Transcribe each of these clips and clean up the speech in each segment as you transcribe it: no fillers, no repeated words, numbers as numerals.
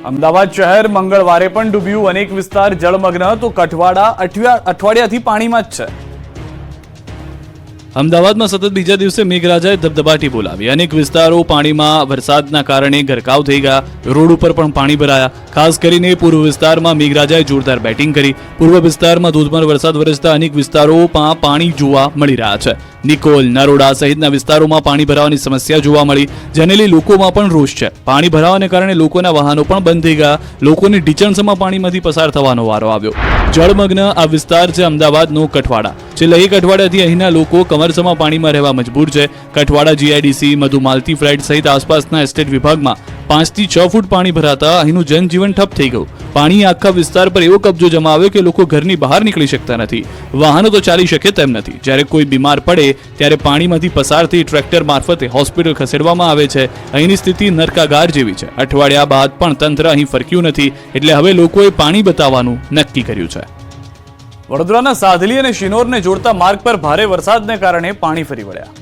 અમદાવાદ શહેર મંગળવારે પણ ડૂબ્યું, અનેક વિસ્તાર જળમગ્ન, તો કઠવાડા અઠવાડિયાથી પાણીમાં જ છે. અમદાવાદમાં સતત બીજા દિવસે મેઘરાજાએ ધબધબાટી બોલાવી. અનેક વિસ્તારો પાણીમાં વરસાદના કારણે ગરકાવ થઈ ગયા. રોડ ઉપર પણ પાણી ભરાયા. ખાસ કરીને પૂર્વ વિસ્તારમાં મેઘરાજાએ જોરદાર બેટિંગ કરી. પૂર્વ વિસ્તારમાં ધોધમાર વરસાદ વરસતા અનેક વિસ્તારોમાં પાણી જોવા મળી રહ્યા છે. નિકોલ, નરોડા સહિતના વિસ્તારોમાં પાણી ભરાવાની સમસ્યા જોવા મળી, જેને લઈ લોકોમાં પણ રોષ છે. પાણી ભરાવાને કારણે લોકોના વાહનો પણ બંધ થઈ ગયા. લોકોને ઢીચણસમાં પાણીમાંથી પસાર થવાનો વારો આવ્યો. જળમગ્ન આ વિસ્તાર છે અમદાવાદનો કઠવાડા. છેલ્લા એક અઠવાડિયાથી અહીંના લોકો કમરસમાં પાણીમાં રહેવા મજબૂર છે. કઠવાડા જીઆઈડીસી, મધુમાલતી ફ્લેટ સહિત આસપાસના એસ્ટેટ વિભાગમાં 5 થી 6 ફૂટ પાણી ભરાતા અહીંનું જનજીવન ઠપ થઈ ગયું. પાણી આખા વિસ્તાર પર એવો કબજો જમાવ્યો કે લોકો ઘરની બહાર નીકળી શકતા નથી. વાહનો તો ચાલી શકે તેમ નથી. જ્યારે કોઈ બીમાર પડે ત્યારે પાણીમાંથી પસાર થઈ ટ્રેક્ટર મારફતે હોસ્પિટલ ખસેડવામાં આવે છે. અહીંની સ્થિતિ નરકાગાર જેવી છે. અઠવાડિયા બાદ પણ તંત્ર અહીં ફરક્યું નથી, એટલે હવે લોકોએ પાણી બતાવવાનું નક્કી કર્યું છે. વડોદરાના સાધલી અને શિનોરને જોડતા માર્ગ પર ભારે વરસાદને કારણે પાણી ફરી વળ્યા.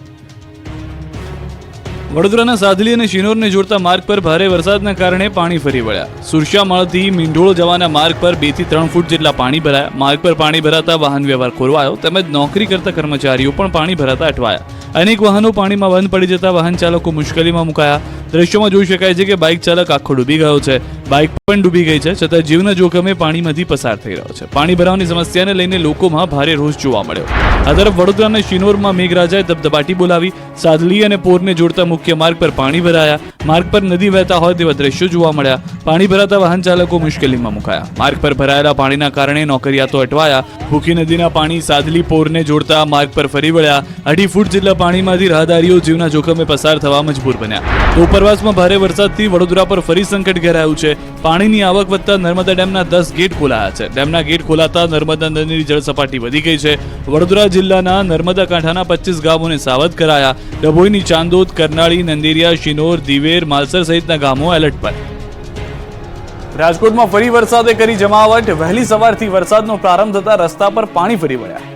વડોદરાના સાધલી અને શિનોરને જોડતા માર્ગ પર ભારે વરસાદના કારણે પાણી ફરી વળ્યા. સુરશામાળથી મીંઢોળ જવાના માર્ગ પર 2 થી 3 ફૂટ જેટલા પાણી ભરાયા. માર્ગ પર પાણી ભરાતા વાહન વ્યવહાર ખોરવાયો, તેમજ નોકરી કરતા કર્મચારીઓ પણ પાણી ભરાતા અટવાયા. અનેક વાહનો પાણીમાં બંધ પડી જતા વાહન ચાલકો મુશ્કેલીમાં મુકાયા. દ્રશ્યોમાં જોઈ શકાય છે કે બાઇક ચાલક આખો ડૂબી ગયો છે. બાઇક પણ ડૂબી ગઈ છે, છતાં જીવના જોખમે પાણીમાંથી પસાર થઈ રહ્યો છે. પાણી ભરાવાની સમસ્યાને લઈને લોકોમાં ભારે રોષ જોવા મળ્યો. આ તરફ વડોદરાના શિનોરમાં મેઘરાજાએ ધબધબાટી બોલાવી. સાદલી અને પોરને જોડતા મુખ્ય માર્ગ પર પાણી ભરાયા. માર્ગ પર નદી વહેતા હોય તેવા દ્રશ્યો જોવા મળ્યા. પાણી ભરાતા વાહન ચાલકો મુશ્કેલીમાં મુકાયા. માર્ગ પર ભરાયેલા પાણીના કારણે નોકરિયાતો અટવાયા. ભૂખી નદીના પાણી સાદલી પોરને જોડતા માર્ગ પર ફરી વળ્યા. 2.5 ફૂટ જેટલા પાણીમાંથી રાહદારીઓ જીવના જોખમે પસાર થવા મજબૂર બન્યા. તો ઉપરવાસમાં ભારે વરસાદથી વડોદરા પર ફરી સંકટ ઘેરાયું છે. પાણીની આવક વધતા નર્મદા ડેમના 10 ગેટ ખોલાયા છે. ડેમના ગેટ ખોલાતા નર્મદા નદીની જળ સપાટી વધી ગઈ છે. વડોદરા જિલ્લાના નર્મદા કાંઠાના 25 ગામોને સાવધ કરાયા. ડભોઈની ચાંદોદ, કરનાળી, નંદેરિયા, શિનોર, દિવેર, માલસર સહિતના ગામો એલર્ટ પર. રાજકોટમાં ફરી વરસાદે કરી જમાવટ. વહેલી સવારથી વરસાદનો પ્રારંભ થતા રસ્તા પર પાણી ફરી વળ્યા.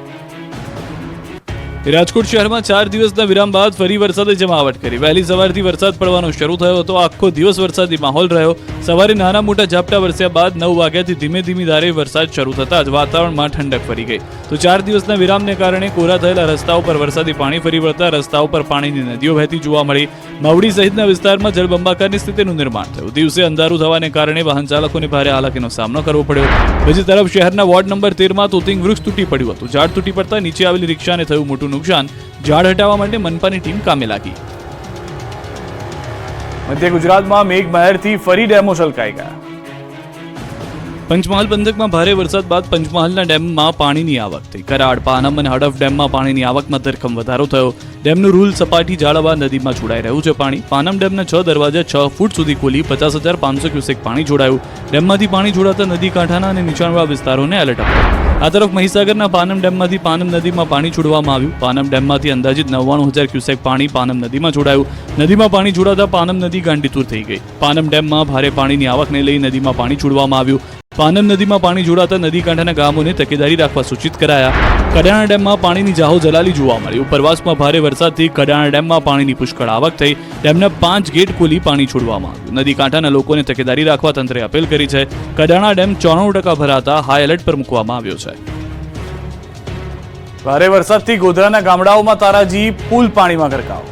રાજકોટ શહેરમાં 4 દિવસના વિરામ બાદ ફરી વરસાદે જમાવટ કરી. વહેલી સવારથી વરસાદ પડવાનો શરૂ થયો હતો. આખો દિવસ વરસાદી માહોલ રહ્યો. સવારે નાના મોટા ઝાપટા વરસ્યા બાદ 9 વાગ્યાથી ધીમે ધારે વરસાદ શરૂ થતા જ વાતાવરણમાં ઠંડક ફરી ગઈ. તો 4 દિવસના વિરામને કારણે કોરા થયેલા રસ્તાઓ પર વરસાદી પાણી ફરી વળતા રસ્તાઓ પર પાણીની નદીઓ વહેતી જોવા મળી. મવડી સહિતના વિસ્તારમાં જળબંબાકારની સ્થિતિનું નિર્માણ થયું. દિવસે અંધારું થવાને કારણે વાહન ચાલકોને ભારે હાલાકીનો સામનો કરવો પડ્યો. બીજી તરફ શહેરના વોર્ડ નંબર 13માં તોતિંગ વૃક્ષ તૂટી પડ્યું હતું. ઝાડ તૂટી પડતા નીચે આવેલી રિક્ષાને થયું મોટું નુકસાન. ઝાડ હટાવવા માટે મનપાની ટીમ કામે લાગી. મધ્ય ગુજરાતમાં મેઘમહેરથી ફરી ડેમો છલકાઈ ગયા. પંચમહાલ પંથકમાં ભારે વરસાદ બાદ પંચમહાલના ડેમમાં પાણીની આવક થઈ. કરાડ, પાનમ અને હડફ ડેમમાં પાણીની આવકમાં ધરખમ વધારો થયો. ડેમનું રૂલ સપાટી જાળવવા નદીમાં છોડાઈ રહ્યું છે પાણી. પાનમ ડેમના 6 દરવાજા 6 ફૂટ સુધી ખોલી 50,500 ક્યુસેક પાણી છોડાયું. ડેમમાંથી પાણી છોડાતા નદી કાંઠાના અને નીચાણવાળા વિસ્તારોને એલર્ટ અપાયું. આ તરફ મહીસાગરના પાનમ ડેમમાંથી પાનમ નદીમાં પાણી છોડવામાં આવ્યું. પાનમ ડેમમાંથી અંદાજિત 99,000 ક્યુસેક પાણી પાનમ નદીમાં છોડાયું. નદીમાં પાણી છોડાતા પાનમ નદી ગાંડીતુર થઈ ગઈ. પાનમ ડેમમાં ભારે પાણીની આવકને લઈ નદીમાં પાણી છોડવામાં આવ્યું. પાનમ નદીમાં પાણી જોડાતા નદી કાંઠાના ગામોને તકેદારી રાખવા સૂચિત કરાયા. કડાણા ડેમમાં પાણીની જાહો જલાલી જોવા મળી. ઉપરવાસમાં ભારે વરસાદથી કડાણા ડેમમાં પાણીની પુષ્કળ આવક થઈ. ડેમના 5 ગેટ ખોલી પાણી છોડવામાં આવ્યું. નદી કાંઠાના લોકોને તકેદારી રાખવા તંત્રે અપીલ કરી છે. કડાણા ડેમ 94% ભરાતા હાઈ એલર્ટ પર મૂકવામાં આવ્યો છે. ભારે વરસાદથી ગોધરાના ગામડાઓમાં તારાજી પુલ પાણીમાં ગરકાવ.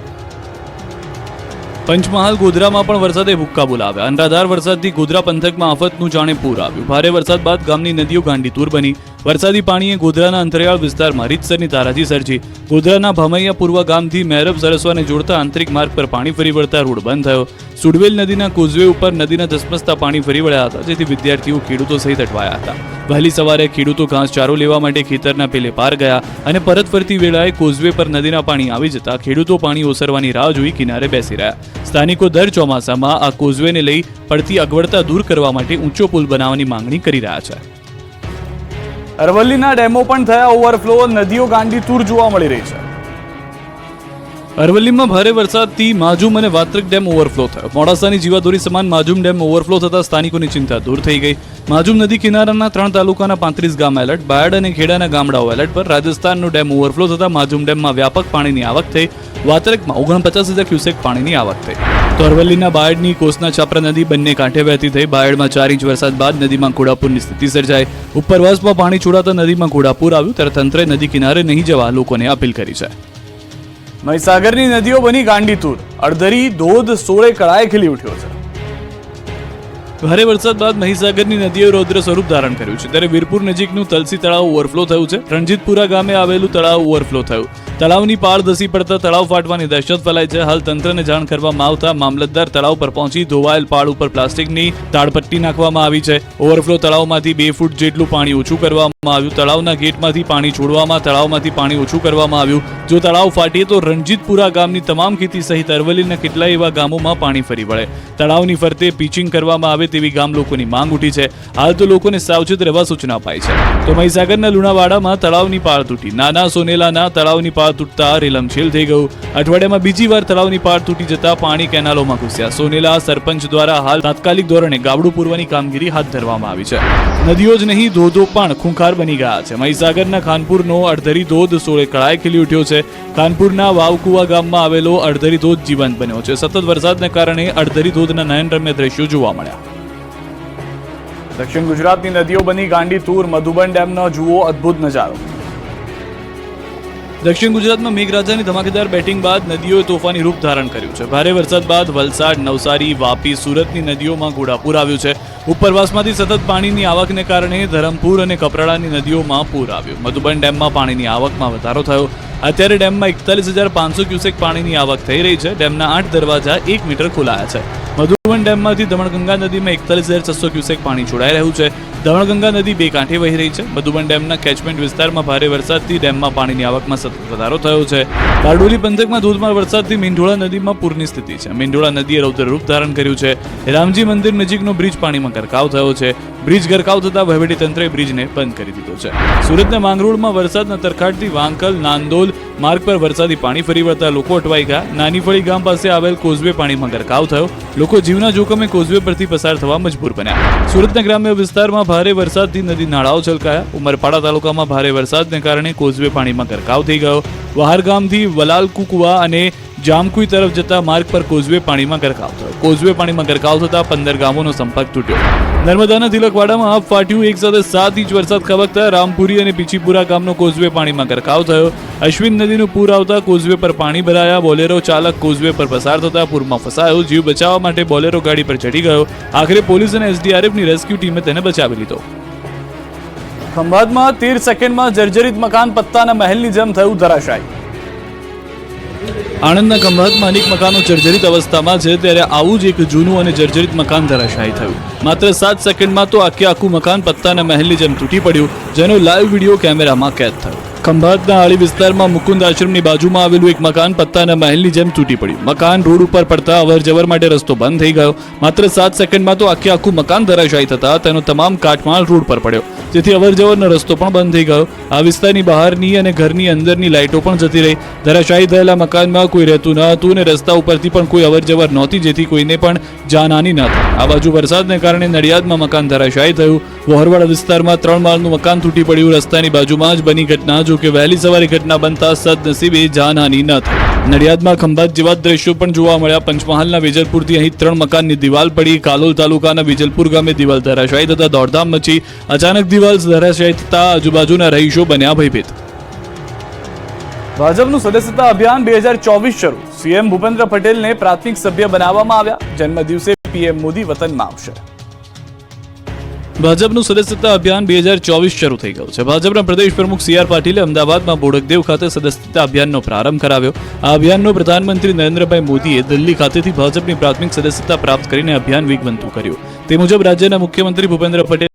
પંચમહાલ ગોધરામાં પણ વરસાદે ભૂક્કા બોલાવ્યા. અનરાધાર વરસાદથી ગોધરા પંથકમાં આફતનું જાણે પૂર આવ્યું. ભારે વરસાદ બાદ ગામની નદીઓ ગાંડીતુર બની. વરસાદી પાણીએ ગોધરાના અંતરિયાળ વિસ્તારમાં રીતસરની તારાજી સર્જી. ગોધરાના ભમૈયા પૂર્વ ગામથી મહેરબ સરસવાને જોડતા આંતરિક માર્ગ પર પાણી ફરી વળતા રોડ બંધ થયો. સુડવેલ નદીના કોઝવે ઉપર નદીના ધસમસતા પાણી ફરી વળ્યા હતા, જેથી વિદ્યાર્થીઓ, ખેડૂતો સહિત અટવાયા હતા. વહેલી સવારે ખેડૂતો ઘાસચારો લેવા માટે ખેતરના પેલે પાર ગયા અને પરત ફરતી વેળાએ કોઝવે પર નદીના પાણી આવી જતા ખેડૂતો પાણી ઓસરવાની રાહ જોઈ કિનારે બેસી રહ્યા. સ્થાનિકો દર ચોમાસામાં આ કોઝવેને લઈ પડતી અગવડતા દૂર કરવા માટે ઊંચો પુલ બનાવવાની માંગણી કરી રહ્યા છે. અરવલ્લીના ડેમો પણ થયા ઓવરફ્લો. નદીઓ ગાંડીતુર જોવા મળી રહી છે. અરવલ્લીમાં ભારે વરસાદથી માજુમ અને વાત્રક ડેમ ઓવરફ્લો થયો. મોડાસાની જીવાદોરી સમાન માજુમ ડેમ ઓવરફ્લો થતા સ્થાનિકોની ચિંતા દૂર થઈ ગઈ. માજુમ નદી કિનારાના 3 તાલુકાના 35 ગામ એલર્ટ, બાયડ અને ખેડાના ગામડાઓ એલર્ટ પર. રાજસ્થાનનો ડેમ ઓવરફ્લો થતા માજુમ ડેમમાં વ્યાપક પાણીની આવક થઈ. વાત્રકમાં 49,000 ક્યુસેક પાણીની આવક થઈ. તો અરવલ્લીના બાયડની કોસના છાપરા નદી બંને કાંઠે વહેતી થઈ. બાયડમાં 4 ઇંચ વરસાદ બાદ નદીમાં ઘોડાપૂરની સ્થિતિ સર્જાઈ. ઉપરવાસમાં પાણી છોડાતા નદીમાં ઘોડાપૂર આવ્યું ત્યારે તંત્રે નદી કિનારે નહીં જવા લોકોને અપીલ કરી છે. મહીસાગરની નદીઓ બની ગાંડીતુર. અડધરી ધોધ 16 કળાએ ખીલી ઉઠ્યો છે. ભારે વરસાદ બાદ મહીસાગરની નદીએ રૌદ્ર સ્વરૂપ ધારણ કર્યું છે ત્યારે વીરપુર નજીકનું તલસી તળાવ ઓવરફ્લો થયું છે. રણજીતપુરા ગામે આવેલું તળાવ ઓવરફ્લો થયું. તળાવની પાળ ધસી પડતા તળાવ ફાટવાની દહેશત ફેલાઈ છે. હાલ તંત્રને જાણ કરવામાં આવતા મામલતદાર તળાવ પર પહોંચી ધોવાયેલ પાળ ઉપર પ્લાસ્ટિકની તાડપટ્ટી નાખવામાં આવી છે. ઓવરફ્લો તળાવમાંથી 2 ફૂટ જેટલું પાણી ઓછું કરવામાં આવ્યું. તળાવના ગેટમાંથી પાણી છોડવામાં તળાવમાંથી પાણી ઓછું કરવામાં આવ્યું. જો તળાવ ફાટે તો રણજીતપુરા ગામની તમામ ખેતી સહિત અરવલ્લીના કેટલાય એવા ગામોમાં પાણી ફરી વળે. તળાવની ફરતે પિચિંગ કરવામાં આવે તેવી ગામ લોકોની માંગ ઉઠી છે. હાલ તો લોકોને સાવચેત રહેવા સૂચના અપાઈ છે. તો મહીસાગરના લુણાવાડામાં તળાવની પાળ તૂટી. નાના સોનેલાના તળાવની પાળ તૂટતા રેલમછેલ થઈ ગયું. અઠવાડિયામાં બીજી વાર તળાવની પાળ તૂટી જતા પાણી કેનાલોમાં ઘૂસ્યા. સોનેલા સરપંચ દ્વારા હાલ તાત્કાલિક ધોરણે ગાબડું પૂરવાની કામગીરી હાથ ધરવામાં આવી છે. નદીઓ જ નહીં ધોધો પણ ખૂંખાર બની ગયા છે. મહીસાગરના ખાનપુરનો અડધરી ધોધ 16 કળાએ ખીલી ઉઠ્યો છે. ખાનપુરના વાવકુવા ગામમાં આવેલો અડધરી ધોધ જીવંત બન્યો છે. સતત વરસાદને કારણે અડધરી ધોધના નયનરમ્ય દ્રશ્યો જોવા મળ્યા. દક્ષિણ ગુજરાતની નદીઓ બની ગાંડીતુર. મધુબન ડેમનો જુઓ અદ્ભુત નજારો. દક્ષિણ ગુજરાતમાં મેઘરાજાની ધમાકેદાર બેટિંગ બાદ નદીઓએ તોફાની રૂપ ધારણ કર્યું છે. ભારે વરસાદ બાદ વલસાડ, નવસારી, વાપી, સુરતની નદીઓમાં ઘોડાપૂર આવ્યું છે. ઉપરવાસમાંથી સતત પાણીની આવકને કારણે ધરમપુર અને કપરાડાની નદીઓમાં પૂર આવ્યું. મધુબન ડેમમાં પાણીની આવકમાં વધારો થયો. અત્યારે ડેમમાં 41,500 ક્યુસેક પાણીની આવક થઈ રહી છે. ડેમના 8 દરવાજા 1 મીટર ખોલાયા છે. મધુબન ડેમમાંથી દમણગંગા નદીમાં 41,600 ક્યુસેક પાણી છોડાઈ રહ્યું છે. દમણગંગા નદી 2 કાંઠે વહી રહી છે. મધુબન ડેમના કેચમેન્ટ વિસ્તારમાં ભારે વરસાદથી ડેમમાં પાણીની આવકમાં સતત વધારો થયો છે. બારડોલી પંથકમાં ધોધમાર વરસાદથી મીંઢોળા નદીમાં પૂરની સ્થિતિ છે. મીંઢોળા નદીએ રૌદ્ર રૂપ ધારણ કર્યું છે. રામજી મંદિર નજીકનો બ્રિજ પાણીમાં ગરકાવ થયો છે. બ્રિજ ગરકાવ થતા વહીવટીતંત્રે બ્રિજને બંધ કરી દીધો છે. સુરતના માંગરોળમાં વરસાદના તરખાટથી વાંકલ નાંદોલ માર્ગ પર વરસાદી પાણી ફરી વળતા લોકો અટવાઈ ગયા. નાનીફળી ગામ પાસે આવેલ કોઝવે પાણીમાં ગરકાવ થયો. લોકો જીવના જોખમે કોઝવે પરથી પસાર થવા મજબૂર બન્યા. સુરતના ગ્રામ્ય વિસ્તારમાં ભારે વરસાદથી નદી નાળાઓ છલકાયા. ઉમરપાડા તાલુકામાં ભારે વરસાદને કારણે કોઝવે પાણીમાં ગરકાવ થઈ ગયો. વહારગામથી વલાલકુકુવા અને જામકુઈ તરફ જતા માર્ગ પર કોઝવે પાણીમાં ગરકાવ થયો. કોઝવે પાણીમાં ગરકાવ થતા 15 ગામોનો સંપર્ક તૂટ્યો. નર્મદાના તિલકવાડામાં આપ ફાટ્યું. એક સાથે 7 ઇંચ વરસાદ ખાબકતા રામપુરી અને પીછીપુરા ગામનો કોઝવે પાણીમાં ગરકાવ થયો. અશ્વિન નદીનું પૂર આવતા કોઝવે પર પાણી ભરાયા. બોલેરો ચાલક કોઝવે પર પસાર થતા પૂરમાં ફસાયો. જીવ બચાવવા માટે બોલેરો ગાડી પર ચડી ગયો. આખરે પોલીસ અને એસડીઆરએફની રેસ્ક્યુ ટીમે તેને બચાવી લીધો. ખંભાતમાં 13 સેકન્ડમાં જર્જરિત મકાન પત્તાના મહેલની જેમ થયું ધરાશાયી. આણંદના ખંભાતમાં અનેક મકાનો જર્જરિત અવસ્થામાં છે ત્યારે આવું જ એક જૂનું અને જર્જરિત મકાન ધરાશાયી થયું. માત્ર 7 સેકન્ડમાં તો આખું મકાન પત્તાના મહેલની જેમ તૂટી પડ્યું, જેનો લાઈવ વિડીયો કેમેરામાં કેદ થયો. ખંભાતના આળી વિસ્તારમાં મુકુંદ આશ્રમની બાજુમાં આવેલું એક મકાન પત્તાના મહેલની જેમ તૂટી પડ્યું. મકાન રોડ ઉપર પડતા અવરજવર માટે રસ્તો બંધ થઈ ગયો. માત્ર 7 સેકન્ડમાં તો આખું મકાન ધરાશાયી થતા તેનો તમામ કાટમાળ રોડ પર પડ્યો, જેથી અવરજવરનો રસ્તો પણ બંધ થઈ ગયો. આ વિસ્તારની બહારની અને ઘરની અંદરની લાઇટો પણ જતી રહી. ધરાશાયી થયેલા મકાનમાં કોઈ રહેતું ન હતું અને રસ્તા ઉપરથી પણ કોઈ અવરજવર નહોતી, જેથી કોઈને પણ જાનહાની ન થઈ. આ બાજુ વરસાદને કારણે નડિયાદમાં મકાન ધરાશાયી થયું. વહોરવાડા વિસ્તારમાં 3 માળનું મકાન તૂટી પડ્યું. રસ્તાની બાજુમાં જ બની ઘટના. જો કે વહેલી સવારે ઘટના બનતા સદનસીબે જાનહાની ન થઈ. નડિયાદમાં ખંભાત જેવા દ્રશ્યો પણ જોવા મળ્યા. પંચમહાલના વેજલપુરથી અહીં 3 મકાનની દિવાલ પડી. કાલોલ તાલુકાના વેજલપુર ગામે દિવાલ ધરાશાયી થતા દોડધામ મચી. અચાનક દિવાલ ધરાશાયી થતા આજુબાજુના રહીશો બન્યા ભયભીત. ભાજપનું સદસ્યતા અભિયાન 2024 શરૂ. સીએમ ભૂપેન્દ્ર પટેલને પ્રાથમિક સભ્ય બનાવવામાં આવ્યા. જન્મ દિવસે પીએમ મોદી વતનમાં આવશે. ભાજપનું સદસ્યતા અભિયાન 2024 શરૂ થઈ ગયું છે. ભાજપના પ્રદેશ પ્રમુખ સી આર પાટીલે અમદાવાદમાં બોડકદેવ ખાતે સદસ્યતા અભિયાનનો પ્રારંભ કરાવ્યો. આ અભિયાનનો પ્રધાનમંત્રી નરેન્દ્રભાઈ મોદીએ દિલ્હી ખાતેથી ભાજપની પ્રાથમિક સદસ્યતા પ્રાપ્ત કરીને અભિયાન વેગવંતું કર્યું. તે મુજબ રાજ્યના મુખ્યમંત્રી ભૂપેન્દ્ર પટેલ